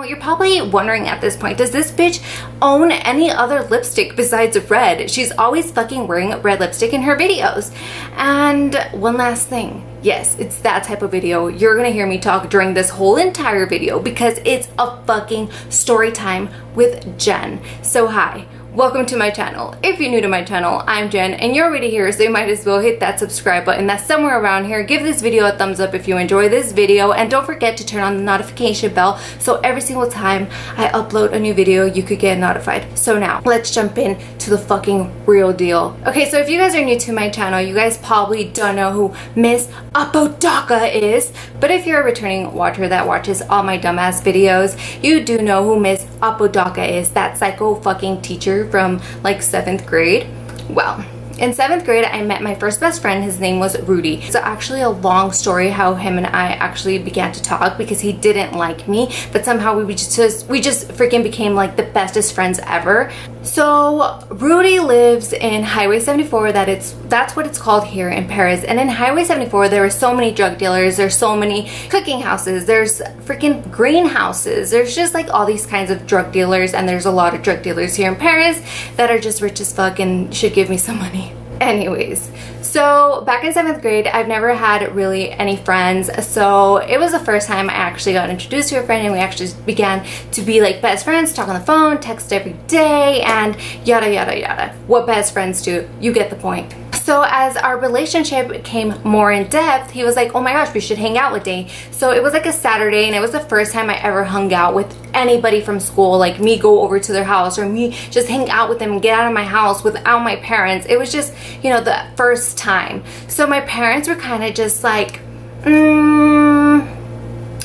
You're probably wondering at this point, does this bitch own any other lipstick besides red? She's always fucking wearing red lipstick in her videos. And one last thing. Yes, it's that type of video. You're gonna hear me talk during this whole entire video because it's a fucking story time with Jen. So hi. Welcome to my channel. If you're new to my channel, I'm Jen and you're already here, so you might as well hit that subscribe button that's somewhere around here. Give this video a thumbs up if you enjoy this video, and don't forget to turn on the notification bell so every single time I upload a new video you could get notified. So now let's jump in to the fucking real deal. Okay, so if you guys are new to my channel, you guys probably don't know who Miss Apodaca is, but if you're a returning watcher that watches all my dumbass videos, you do know who Miss Apodaca is, that psycho fucking teacher from like 7th grade. Well, in 7th grade, I met my first best friend. His name was Rudy. It's actually a long story how him and I actually began to talk because he didn't like me, but somehow we just freaking became like the bestest friends ever. So Rudy lives in Highway 74. That's what it's called here in Perris. And in Highway 74, there are so many drug dealers. There's so many cooking houses. There's freaking greenhouses. There's just like all these kinds of drug dealers, and there's a lot of drug dealers here in Perris that are just rich as fuck and should give me some money. Anyways, so back in 7th grade, I've never had really any friends, so it was the first time I actually got introduced to a friend, and we actually began to be like best friends, talk on the phone, text every day, and yada yada yada. What best friends do, you get the point. So as our relationship became more in depth, he was like, oh my gosh, we should hang out one day. So it was like a Saturday, and it was the first time I ever hung out with anybody from school, like me go over to their house or me just hang out with them and get out of my house without my parents. It was just, you know, the first time. So my parents were kind of just like,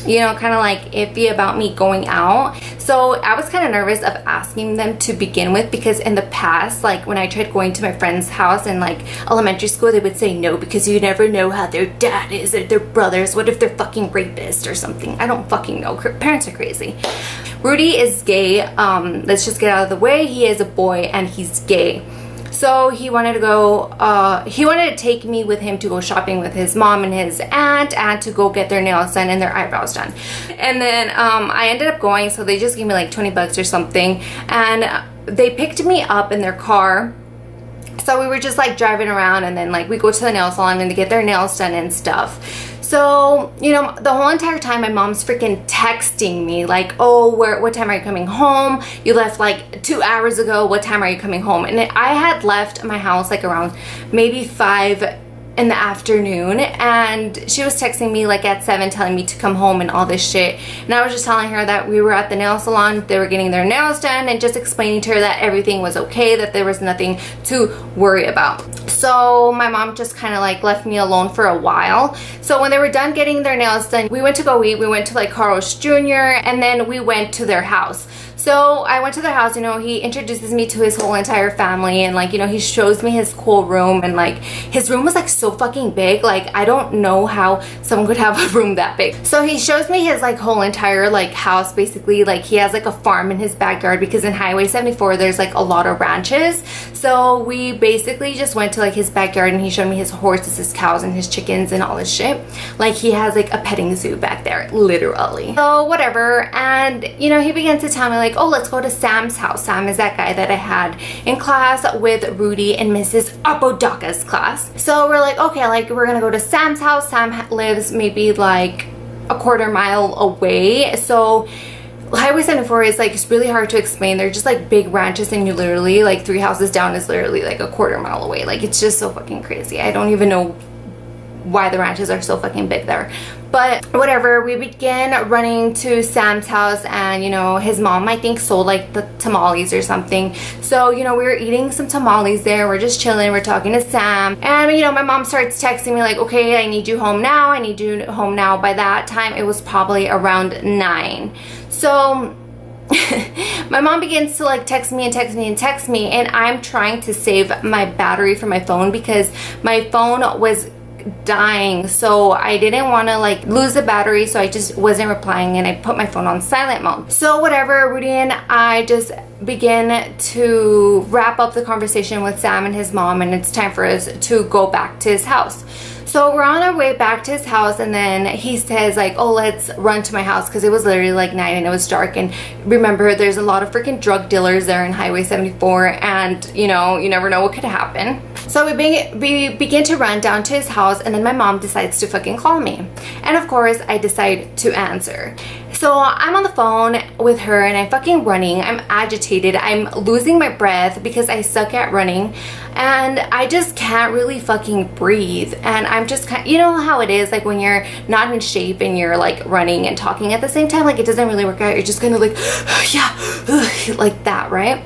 you know, kind of like iffy about me going out. So I was kind of nervous of asking them to begin with, because in the past, like when I tried going to my friend's house in like elementary school, they would say no because you never know how their dad is or their brothers. What if they're fucking rapists or something? I don't fucking know. Parents are crazy. Rudy is gay. Let's just get out of the way. He is a boy and he's gay. So he wanted to go, he wanted to take me with him to go shopping with his mom and his aunt, and to go get their nails done and their eyebrows done. And then I ended up going, so they just gave me like 20 bucks or something, and they picked me up in their car. So we were just like driving around, and then like we go to the nail salon and they get their nails done and stuff. So, you know, the whole entire time my mom's freaking texting me like, oh, what time are you coming home? You left like 2 hours ago. What time are you coming home? And I had left my house like around maybe 5 in the afternoon, and she was texting me like at 7 telling me to come home and all this shit. And I was just telling her that we were at the nail salon, they were getting their nails done, and just explaining to her that everything was okay, that there was nothing to worry about. So my mom just kind of like left me alone for a while. So when they were done getting their nails done, we went to go eat. We went to like Carl's Jr. and then we went to their house. So I went to their house, you know, he introduces me to his whole entire family, and like, you know, he shows me his cool room, and like his room was like so fucking big. Like I don't know how someone could have a room that big. So he shows me his like whole entire like house. Basically, like he has like a farm in his backyard, because in Highway 74 there's like a lot of ranches. So we basically just went to like his backyard, and he showed me his horses, his cows, and his chickens and all this shit. Like he has like a petting zoo back there, literally. So whatever. And you know, he began to tell me like, oh, let's go to Sam's house. Sam is that guy that I had in class with Rudy and Mrs. Apodaca's class. So we're like, okay, like we're gonna go to Sam's house. Sam lives maybe like a quarter mile away. So Highway 74 is like, it's really hard to explain. They're just like big ranches, and you literally like 3 houses down is literally like a quarter mile away. Like it's just so fucking crazy. I don't even know why the ranches are so fucking big there. But whatever, we begin running to Sam's house, and you know, his mom I think sold like the tamales or something. So you know, we were eating some tamales there, we're just chilling, we're talking to Sam, and you know, my mom starts texting me like, okay, I need you home now, I need you home now. By that time it was probably around 9. So my mom begins to like text me, and I'm trying to save my battery for my phone because my phone was dying, so I didn't want to like lose the battery, so I just wasn't replying, and I put my phone on silent mode. So whatever, Rudy and I just begin to wrap up the conversation with Sam and his mom, and it's time for us to go back to his house. So we're on our way back to his house, and then he says like, oh, let's run to my house, because it was literally like 9 and it was dark. And remember, there's a lot of freaking drug dealers there in Highway 74, and you know, you never know what could happen. So we begin to run down to his house, and then my mom decides to fucking call me. And of course, I decide to answer. So I'm on the phone with her, and I'm fucking running. I'm agitated. I'm losing my breath because I suck at running, and I just can't really fucking breathe. And I'm just kind, you know how it is, like when you're not in shape and you're like running and talking at the same time, like it doesn't really work out. You're just kind of like, yeah, like that, right?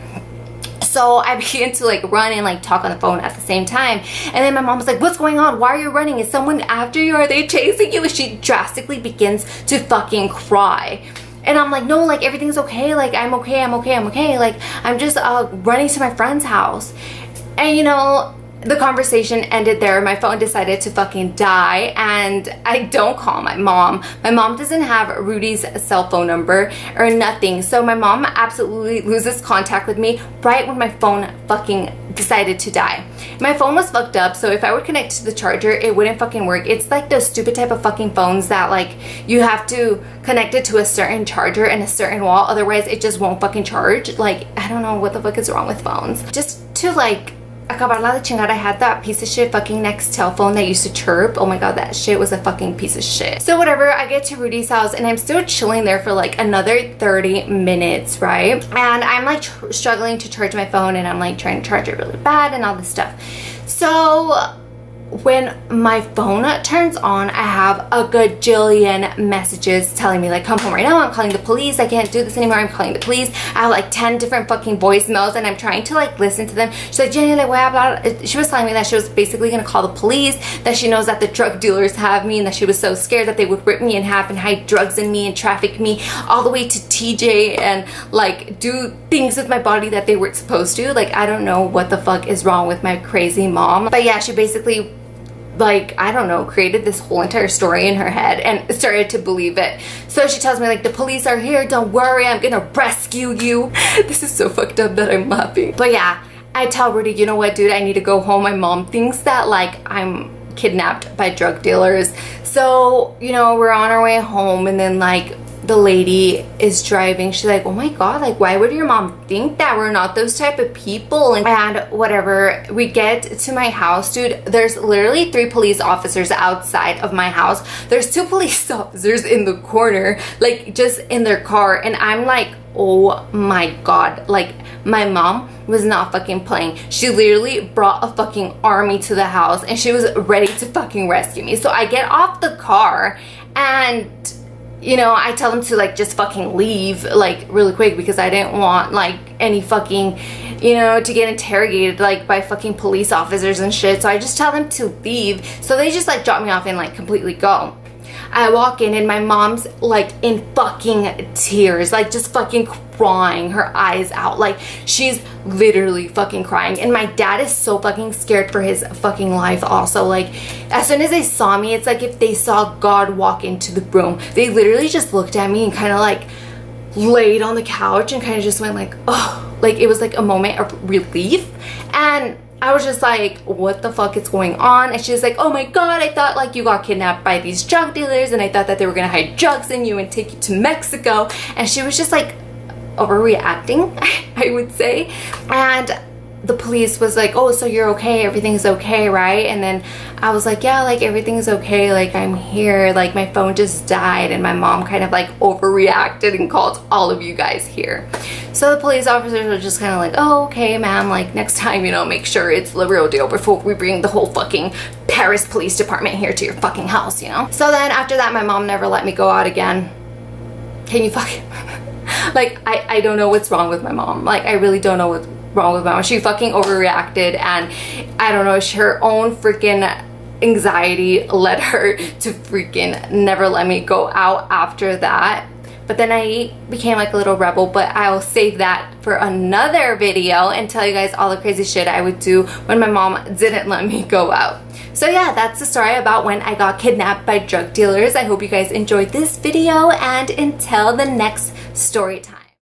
So I began to like run and like talk on the phone at the same time. And then my mom was like, what's going on? Why are you running? Is someone after you? Are they chasing you? And she drastically begins to fucking cry. And I'm like, no, like everything's okay. Like I'm okay, I'm okay, I'm okay. Like I'm just running to my friend's house. And you know, the conversation ended there. My phone decided to fucking die, and I don't call my mom. My mom doesn't have Rudy's cell phone number or nothing. So my mom absolutely loses contact with me right when my phone fucking decided to die. My phone was fucked up, so if I would connect to the charger, it wouldn't fucking work. It's like those stupid type of fucking phones that like you have to connect it to a certain charger and a certain wall, otherwise it just won't fucking charge. Like, I don't know what the fuck is wrong with phones. Just to like acabarla de chingar, I had that piece of shit fucking Nextel phone that used to chirp. Oh my god, that shit was a fucking piece of shit. So whatever, I get to Rudy's house, and I'm still chilling there for like another 30 minutes, right? And I'm like struggling to charge my phone, and I'm like trying to charge it really bad and all this stuff. So when my phone turns on, I have a gajillion messages telling me like, come home right now, I'm calling the police, I can't do this anymore, I'm calling the police. I have like 10 different fucking voicemails, and I'm trying to like listen to them. She's like, Jenny, like, blah, blah, blah. She was telling me that she was basically gonna call the police, that she knows that the drug dealers have me, and that she was so scared that they would rip me in half and hide drugs in me and traffic me all the way to TJ and like do things with my body that they weren't supposed to. Like, I don't know what the fuck is wrong with my crazy mom. But yeah, she basically, like, I don't know, created this whole entire story in her head and started to believe it. So she tells me like, the police are here, don't worry, I'm gonna rescue you. This is so fucked up that I'm laughing. But yeah, I tell Rudy, you know what, dude, I need to go home. My mom thinks that like I'm kidnapped by drug dealers. So, you know, we're on our way home, and then like the lady is driving. She's like, oh my god, like why would your mom think that? We're not those type of people. And whatever, we get to my house, dude, there's literally 3 police officers outside of my house. There's 2 police officers in the corner, like just in their car. And I'm like, oh my god, like my mom was not fucking playing. She literally brought a fucking army to the house, and she was ready to fucking rescue me. So I get off the car, and you know, I tell them to like just fucking leave like really quick, because I didn't want like any fucking, you know, to get interrogated like by fucking police officers and shit. So I just tell them to leave. So they just like drop me off and like completely go. I walk in, and my mom's like in fucking tears, like just fucking crying her eyes out. Like she's literally fucking crying. And my dad is so fucking scared for his fucking life also. Like as soon as they saw me, it's like if they saw God walk into the room. They literally just looked at me and kind of like laid on the couch and kind of just went like, oh, like it was like a moment of relief. And I was just like, what the fuck is going on? And she's like, oh my god, I thought like you got kidnapped by these drug dealers, and I thought that they were gonna hide drugs in you and take you to Mexico. And she was just like overreacting, I would say. And the police was like, oh, so you're okay, everything's okay, right? And then I was like, yeah, like everything's okay, like I'm here, like my phone just died. And my mom kind of like overreacted and called all of you guys here. So the police officers were just kind of like, oh, okay, ma'am, like next time, you know, make sure it's the real deal before we bring the whole fucking Perris police department here to your fucking house, you know? So then after that, my mom never let me go out again. Can you fucking like I don't know what's wrong with my mom. Like I really don't know what's wrong with my mom. She fucking overreacted, and I don't know, her own freaking anxiety led her to freaking never let me go out after that. But then I became like a little rebel, but I'll save that for another video and tell you guys all the crazy shit I would do when my mom didn't let me go out. So yeah, that's the story about when I got kidnapped by drug dealers. I hope you guys enjoyed this video, and until the next story time.